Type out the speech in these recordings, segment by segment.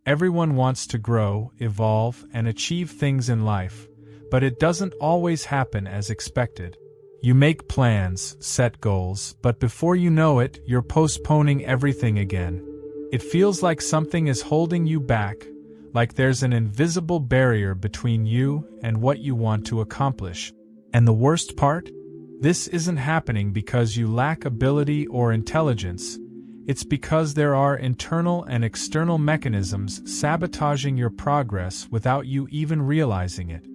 Everyone wants to grow, evolve, and achieve things in life, but it doesn't always happen as expected. You make plans, set goals, but before you know it, you're postponing everything again. It feels like something is holding you back, like there's an invisible barrier between you and what you want to accomplish. And the worst part? This isn't happening because you lack ability or intelligence. It's because there are internal and external mechanisms sabotaging your progress without you even realizing it.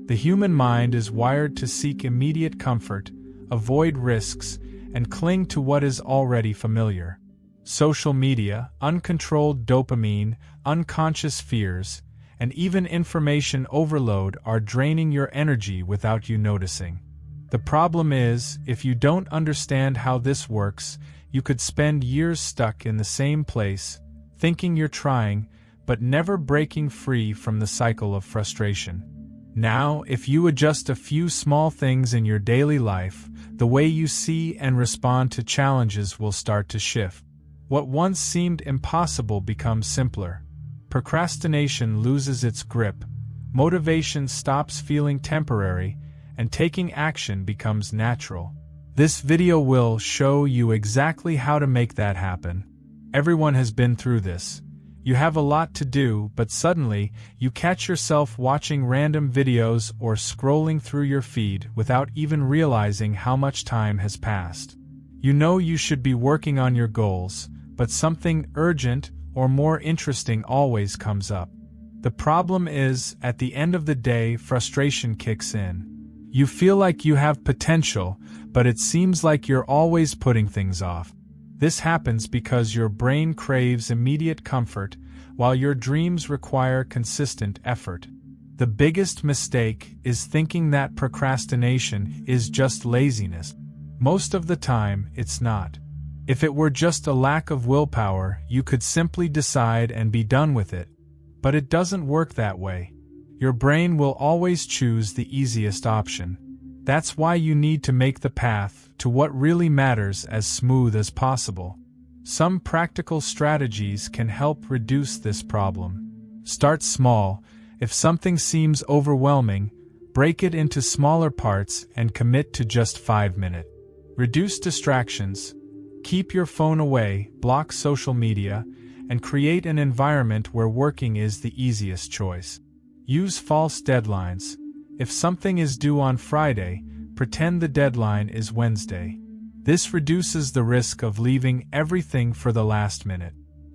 The human mind is wired to seek immediate comfort, avoid risks, and cling to what is already familiar. Social media, uncontrolled dopamine, unconscious fears, and even information overload are draining your energy without you noticing. The problem is, if you don't understand how this works, you could spend years stuck in the same place, thinking you're trying, but never breaking free from the cycle of frustration. Now, if you adjust a few small things in your daily life, the way you see and respond to challenges will start to shift. What once seemed impossible becomes simpler. Procrastination loses its grip, motivation stops feeling temporary, and taking action becomes natural. This video will show you exactly how to make that happen. Everyone has been through this. You have a lot to do, but suddenly, you catch yourself watching random videos or scrolling through your feed without even realizing how much time has passed. You know you should be working on your goals, but something urgent or more interesting always comes up. The problem is, at the end of the day, frustration kicks in. You feel like you have potential, but it seems like you're always putting things off. This happens because your brain craves immediate comfort, while your dreams require consistent effort. The biggest mistake is thinking that procrastination is just laziness. Most of the time, it's not. If it were just a lack of willpower, you could simply decide and be done with it. But it doesn't work that way. Your brain will always choose the easiest option. That's why you need to make the path to what really matters as smooth as possible. Some practical strategies can help reduce this problem. Start small. If something seems overwhelming, break it into smaller parts and commit to just 5 minutes. Reduce distractions. Keep your phone away, block social media, and create an environment where working is the easiest choice. Use false deadlines. If something is due on Friday, pretend the deadline is Wednesday. This reduces the risk of leaving everything for the last minute.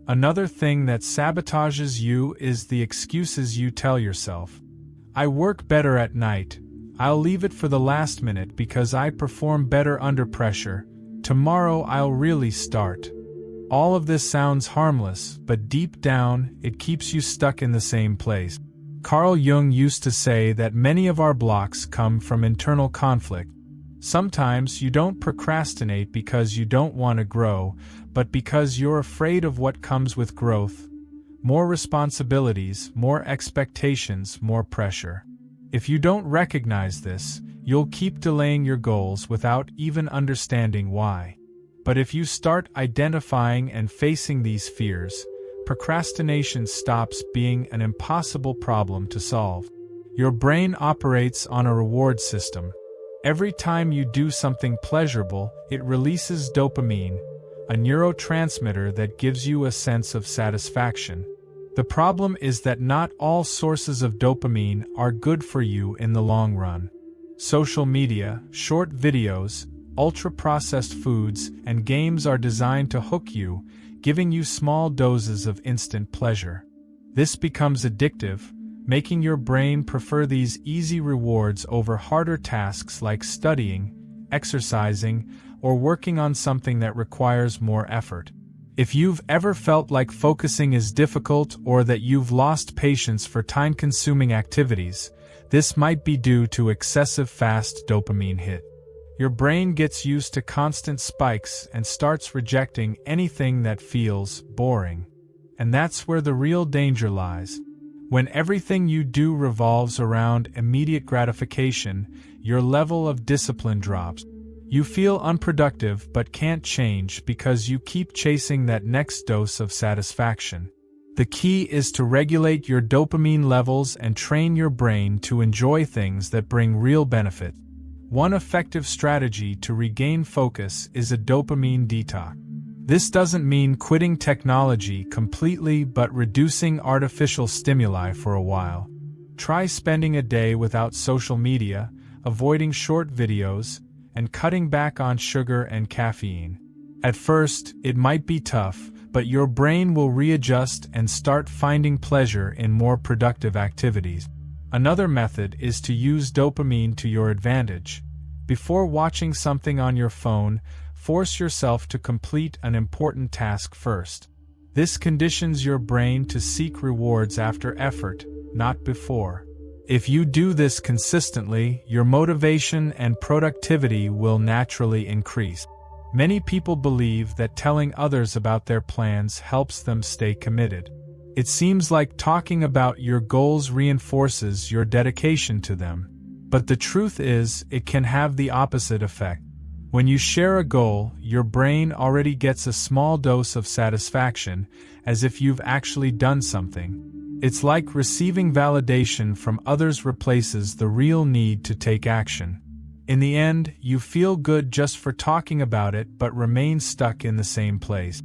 Another thing that sabotages you is the excuses you tell yourself. I work better at night. I'll leave it for the last minute because I perform better under pressure. Tomorrow I'll really start. All of this sounds harmless, but deep down, it keeps you stuck in the same place. Carl Jung used to say that many of our blocks come from internal conflict. Sometimes you don't procrastinate because you don't want to grow, but because you're afraid of what comes with growth. More responsibilities, more expectations, more pressure. If you don't recognize this, you'll keep delaying your goals without even understanding why. But if you start identifying and facing these fears, procrastination stops being an impossible problem to solve. Your brain operates on a reward system. Every time you do something pleasurable, it releases dopamine, a neurotransmitter that gives you a sense of satisfaction. The problem is that not all sources of dopamine are good for you in the long run. Social media, short videos, ultra-processed foods, and games are designed to hook you, giving you small doses of instant pleasure. This becomes addictive, making your brain prefer these easy rewards over harder tasks like studying, exercising, or working on something that requires more effort. If you've ever felt like focusing is difficult or that you've lost patience for time-consuming activities, this might be due to excessive fast dopamine hit. Your brain gets used to constant spikes and starts rejecting anything that feels boring. And that's where the real danger lies. When everything you do revolves around immediate gratification, your level of discipline drops. You feel unproductive but can't change because you keep chasing that next dose of satisfaction. The key is to regulate your dopamine levels and train your brain to enjoy things that bring real benefit. One effective strategy to regain focus is a dopamine detox. This doesn't mean quitting technology completely but reducing artificial stimuli for a while. Try spending a day without social media, avoiding short videos, and cutting back on sugar and caffeine. At first, it might be tough, but your brain will readjust and start finding pleasure in more productive activities. Another method is to use dopamine to your advantage. Before watching something on your phone, force yourself to complete an important task first. This conditions your brain to seek rewards after effort, not before. If you do this consistently, your motivation and productivity will naturally increase. Many people believe that telling others about their plans helps them stay committed. It seems like talking about your goals reinforces your dedication to them. But the truth is, it can have the opposite effect. When you share a goal, your brain already gets a small dose of satisfaction, as if you've actually done something. It's like receiving validation from others replaces the real need to take action. In the end, you feel good just for talking about it but remain stuck in the same place.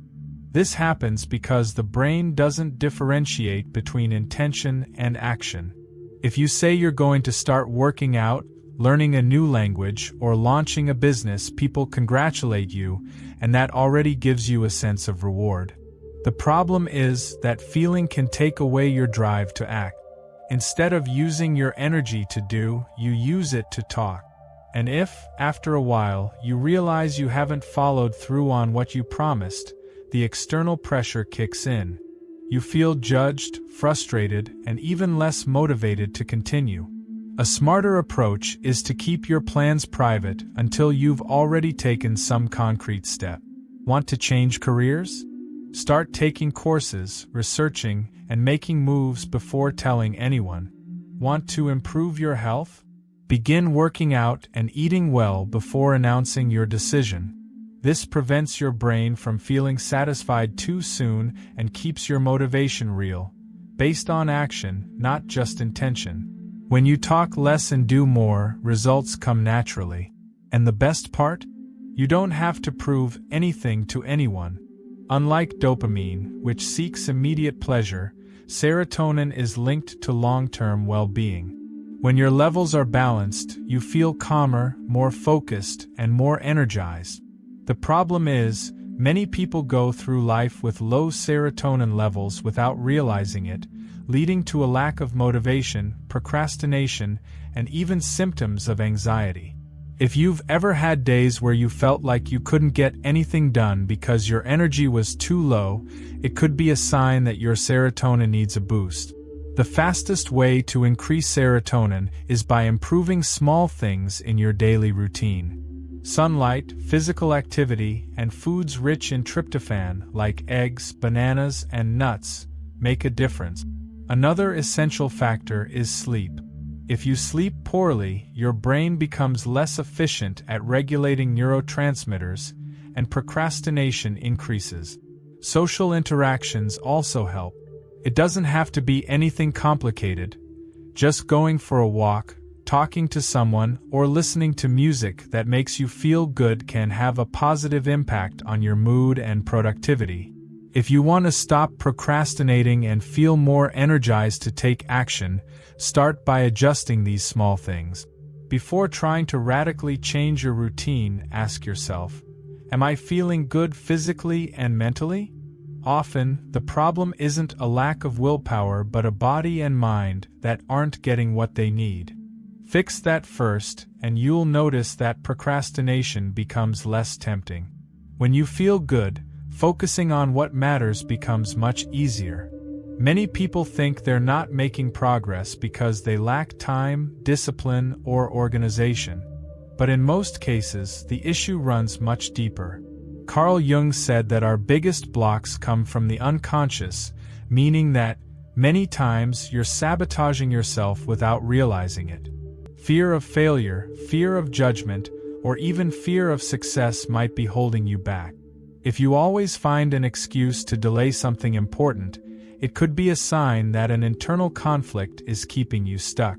This happens because the brain doesn't differentiate between intention and action. If you say you're going to start working out, learning a new language, or launching a business, people congratulate you, and that already gives you a sense of reward. The problem is that feeling can take away your drive to act. Instead of using your energy to do, you use it to talk. And if, after a while, you realize you haven't followed through on what you promised, the external pressure kicks in. You feel judged, frustrated, and even less motivated to continue. A smarter approach is to keep your plans private until you've already taken some concrete step. Want to change careers? Start taking courses, researching, and making moves before telling anyone. Want to improve your health? Begin working out and eating well before announcing your decision. This prevents your brain from feeling satisfied too soon and keeps your motivation real, based on action, not just intention. When you talk less and do more, results come naturally. And the best part? You don't have to prove anything to anyone. Unlike dopamine, which seeks immediate pleasure, serotonin is linked to long-term well-being. When your levels are balanced, you feel calmer, more focused, and more energized. The problem is, many people go through life with low serotonin levels without realizing it, leading to a lack of motivation, procrastination, and even symptoms of anxiety. If you've ever had days where you felt like you couldn't get anything done because your energy was too low, it could be a sign that your serotonin needs a boost. The fastest way to increase serotonin is by improving small things in your daily routine. Sunlight, physical activity, and foods rich in tryptophan, like eggs, bananas, and nuts, make a difference. Another essential factor is sleep. If you sleep poorly, your brain becomes less efficient at regulating neurotransmitters, and procrastination increases. Social interactions also help. It doesn't have to be anything complicated. Just going for a walk, talking to someone, or listening to music that makes you feel good can have a positive impact on your mood and productivity. If you want to stop procrastinating and feel more energized to take action, start by adjusting these small things. Before trying to radically change your routine, ask yourself, am I feeling good physically and mentally? Often, the problem isn't a lack of willpower but a body and mind that aren't getting what they need. Fix that first, and you'll notice that procrastination becomes less tempting. When you feel good, focusing on what matters becomes much easier. Many people think they're not making progress because they lack time, discipline, or organization. But in most cases, the issue runs much deeper. Carl Jung said that our biggest blocks come from the unconscious, meaning that, many times, you're sabotaging yourself without realizing it. Fear of failure, fear of judgment, or even fear of success might be holding you back. If you always find an excuse to delay something important, It could be a sign that an internal conflict is keeping you stuck.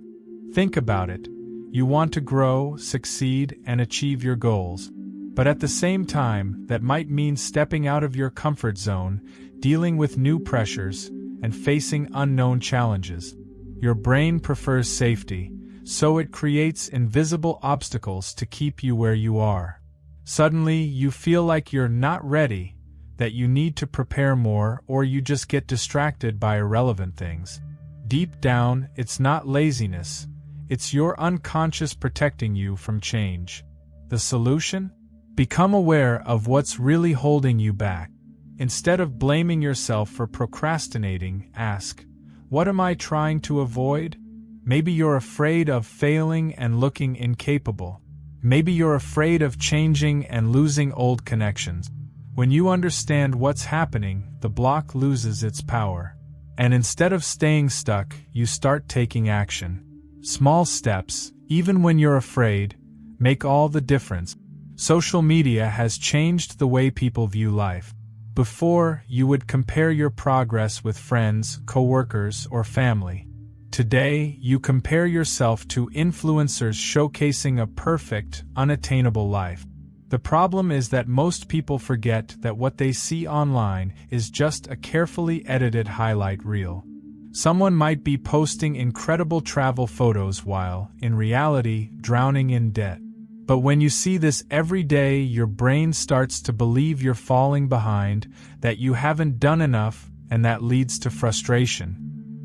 Think about it. You want to grow, succeed, and achieve your goals. But at the same time, that might mean stepping out of your comfort zone, dealing with new pressures, and facing unknown challenges. Your brain prefers safety, so it creates invisible obstacles to keep you where you are. Suddenly, you feel like you're not ready, that you need to prepare more, or you just get distracted by irrelevant things. Deep down, it's not laziness. It's your unconscious protecting you from change. The solution? Become aware of what's really holding you back. Instead of blaming yourself for procrastinating, ask, what am I trying to avoid? Maybe you're afraid of failing and looking incapable. Maybe you're afraid of changing and losing old connections. When you understand what's happening, the block loses its power. And instead of staying stuck, you start taking action. Small steps, even when you're afraid, make all the difference. Social media has changed the way people view life. Before, you would compare your progress with friends, coworkers, or family. Today, you compare yourself to influencers showcasing a perfect, unattainable life. The problem is that most people forget that what they see online is just a carefully edited highlight reel. Someone might be posting incredible travel photos while, in reality, drowning in debt. But when you see this every day, your brain starts to believe you're falling behind, that you haven't done enough, and that leads to frustration.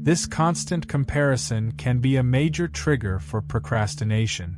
This constant comparison can be a major trigger for procrastination.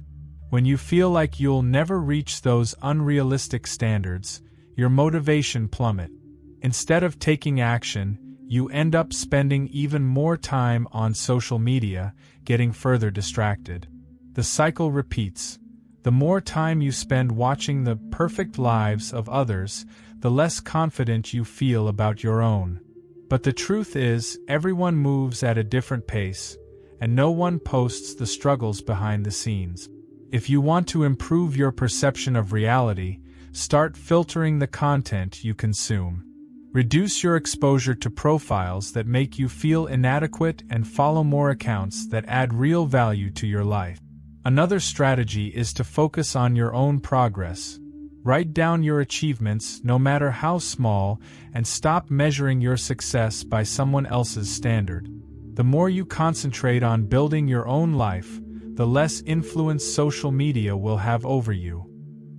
When you feel like you'll never reach those unrealistic standards, your motivation plummets. Instead of taking action, you end up spending even more time on social media, getting further distracted. The cycle repeats. The more time you spend watching the perfect lives of others, the less confident you feel about your own. But the truth is, everyone moves at a different pace, and no one posts the struggles behind the scenes. If you want to improve your perception of reality, start filtering the content you consume. Reduce your exposure to profiles that make you feel inadequate and follow more accounts that add real value to your life. Another strategy is to focus on your own progress. Write down your achievements, no matter how small, and stop measuring your success by someone else's standard. The more you concentrate on building your own life, the less influence social media will have over you.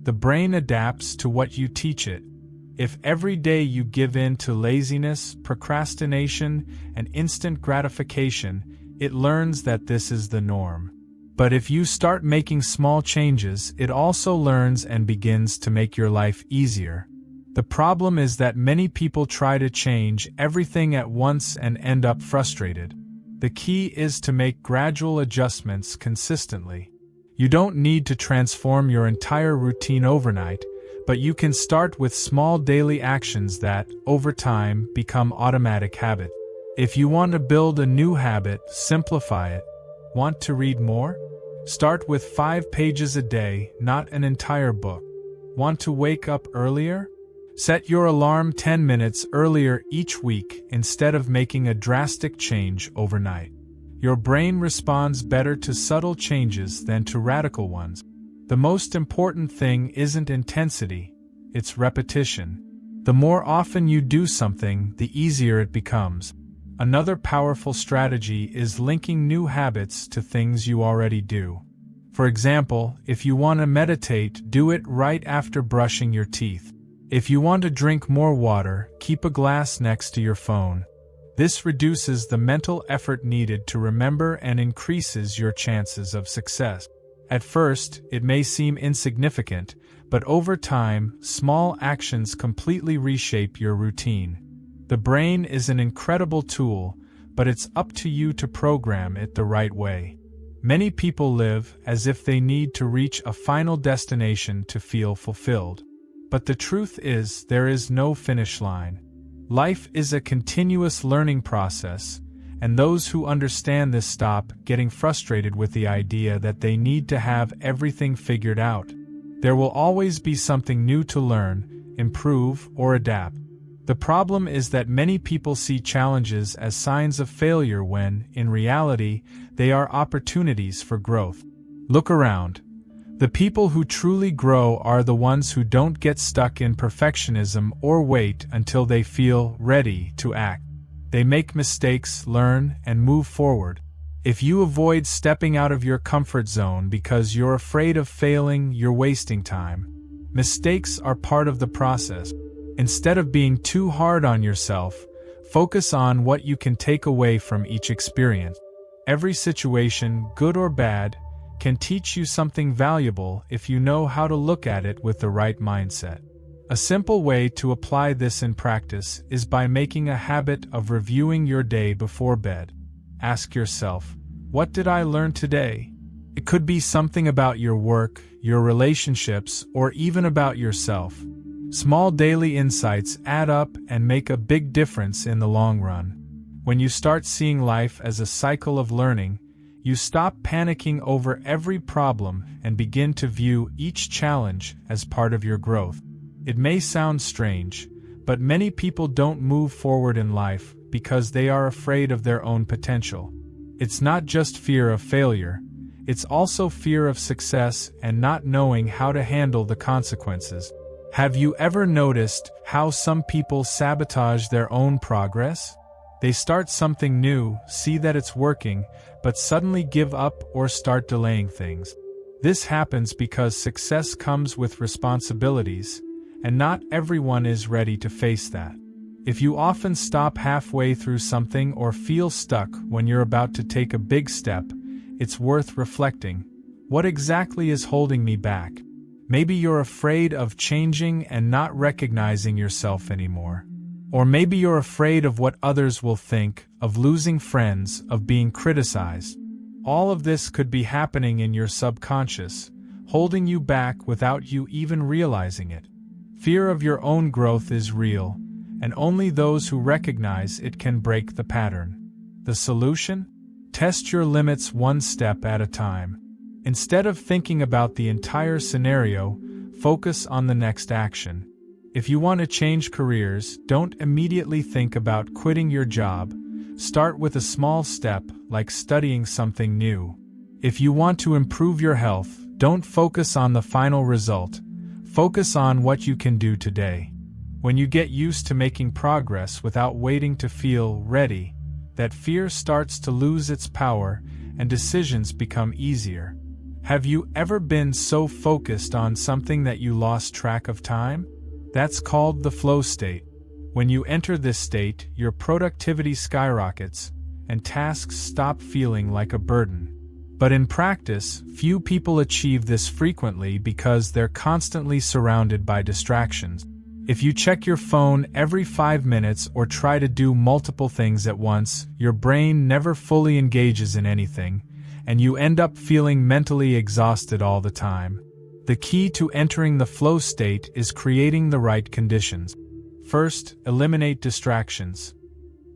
The brain adapts to what you teach it. If every day you give in to laziness, procrastination, and instant gratification, it learns that this is the norm. But if you start making small changes, it also learns and begins to make your life easier. The problem is that many people try to change everything at once and end up frustrated. The key is to make gradual adjustments consistently. You don't need to transform your entire routine overnight, but you can start with small daily actions that, over time, become automatic habits. If you want to build a new habit, simplify it. Want to read more? Start with 5 pages a day, not an entire book. Want to wake up earlier? Set your alarm 10 minutes earlier each week instead of making a drastic change overnight. Your brain responds better to subtle changes than to radical ones. The most important thing isn't intensity, it's repetition. The more often you do something, the easier it becomes. Another powerful strategy is linking new habits to things you already do. For example, if you want to meditate, do it right after brushing your teeth. If you want to drink more water, keep a glass next to your phone. This reduces the mental effort needed to remember and increases your chances of success. At first, it may seem insignificant, but over time, small actions completely reshape your routine. The brain is an incredible tool, but it's up to you to program it the right way. Many people live as if they need to reach a final destination to feel fulfilled. But the truth is, there is no finish line. Life is a continuous learning process, and those who understand this stop getting frustrated with the idea that they need to have everything figured out. There will always be something new to learn, improve, or adapt. The problem is that many people see challenges as signs of failure when, in reality, they are opportunities for growth. Look around. The people who truly grow are the ones who don't get stuck in perfectionism or wait until they feel ready to act. They make mistakes, learn, and move forward. If you avoid stepping out of your comfort zone because you're afraid of failing, you're wasting time. Mistakes are part of the process. Instead of being too hard on yourself, focus on what you can take away from each experience. Every situation, good or bad, can teach you something valuable if you know how to look at it with the right mindset. A simple way to apply this in practice is by making a habit of reviewing your day before bed. Ask yourself, what did I learn today? It could be something about your work, your relationships, or even about yourself. Small daily insights add up and make a big difference in the long run. When you start seeing life as a cycle of learning, you stop panicking over every problem and begin to view each challenge as part of your growth. It may sound strange, but many people don't move forward in life because they are afraid of their own potential. It's not just fear of failure, it's also fear of success and not knowing how to handle the consequences. Have you ever noticed how some people sabotage their own progress? They start something new, see that it's working, but suddenly give up or start delaying things. This happens because success comes with responsibilities, and not everyone is ready to face that. If you often stop halfway through something or feel stuck when you're about to take a big step, it's worth reflecting. What exactly is holding me back? Maybe you're afraid of changing and not recognizing yourself anymore. Or maybe you're afraid of what others will think, of losing friends, of being criticized. All of this could be happening in your subconscious, holding you back without you even realizing it. Fear of your own growth is real, and only those who recognize it can break the pattern. The solution? Test your limits one step at a time. Instead of thinking about the entire scenario, focus on the next action. If you want to change careers, don't immediately think about quitting your job. Start with a small step, like studying something new. If you want to improve your health, don't focus on the final result. Focus on what you can do today. When you get used to making progress without waiting to feel ready, that fear starts to lose its power and decisions become easier. Have you ever been so focused on something that you lost track of time? That's called the flow state. When you enter this state, your productivity skyrockets, and tasks stop feeling like a burden. But in practice, few people achieve this frequently because they're constantly surrounded by distractions. If you check your phone every 5 minutes or try to do multiple things at once, your brain never fully engages in anything, and you end up feeling mentally exhausted all the time. The key to entering the flow state is creating the right conditions. First, eliminate distractions.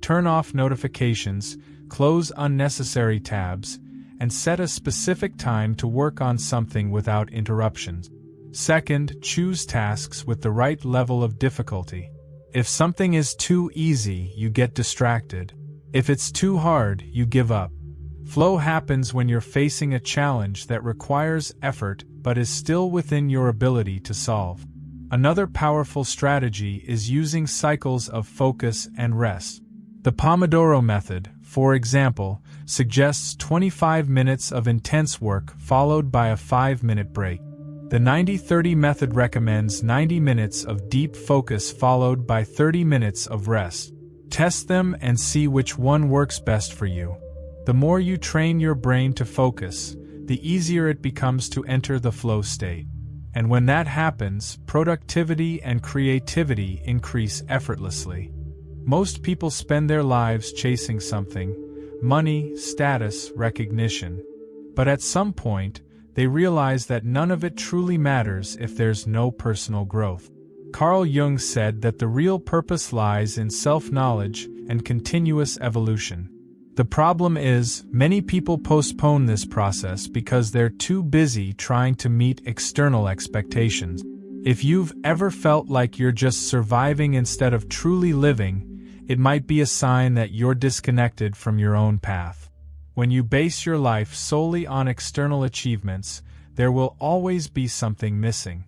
Turn off notifications, close unnecessary tabs, and set a specific time to work on something without interruptions. Second, choose tasks with the right level of difficulty. If something is too easy, you get distracted. If it's too hard, you give up. Flow happens when you're facing a challenge that requires effort but is still within your ability to solve. Another powerful strategy is using cycles of focus and rest. The Pomodoro method, for example, suggests 25 minutes of intense work followed by a 5-minute break. The 90-30 method recommends 90 minutes of deep focus followed by 30 minutes of rest. Test them and see which one works best for you. The more you train your brain to focus, the easier it becomes to enter the flow state. And when that happens, productivity and creativity increase effortlessly. Most people spend their lives chasing something: money, status, recognition. But at some point, they realize that none of it truly matters if there's no personal growth. Carl Jung said that the real purpose lies in self-knowledge and continuous evolution. The problem is, many people postpone this process because they're too busy trying to meet external expectations. If you've ever felt like you're just surviving instead of truly living, it might be a sign that you're disconnected from your own path. When you base your life solely on external achievements, there will always be something missing.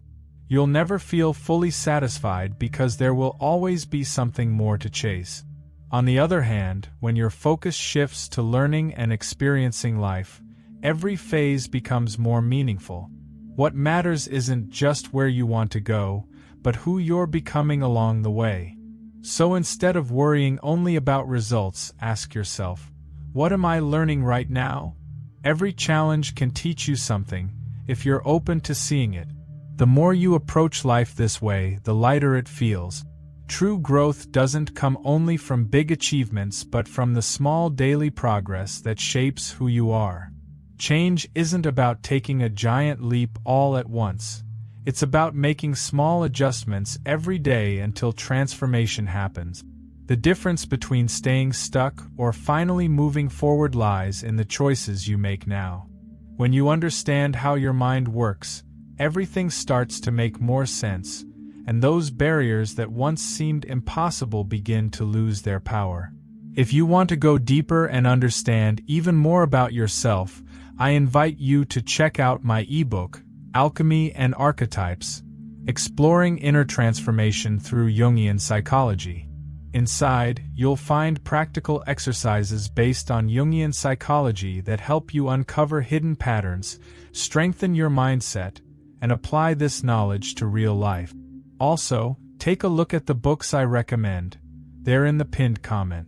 You'll never feel fully satisfied because there will always be something more to chase. On the other hand, when your focus shifts to learning and experiencing life, every phase becomes more meaningful. What matters isn't just where you want to go, but who you're becoming along the way. So instead of worrying only about results, ask yourself, what am I learning right now? Every challenge can teach you something, if you're open to seeing it. The more you approach life this way, the lighter it feels. True growth doesn't come only from big achievements but from the small daily progress that shapes who you are. Change isn't about taking a giant leap all at once. It's about making small adjustments every day until transformation happens. The difference between staying stuck or finally moving forward lies in the choices you make now. When you understand how your mind works, everything starts to make more sense, and those barriers that once seemed impossible begin to lose their power. If you want to go deeper and understand even more about yourself, I invite you to check out my ebook, Alchemy and Archetypes: Exploring Inner Transformation Through Jungian Psychology. Inside, you'll find practical exercises based on Jungian psychology that help you uncover hidden patterns, strengthen your mindset, and apply this knowledge to real life. Also, take a look at the books I recommend. They're in the pinned comment.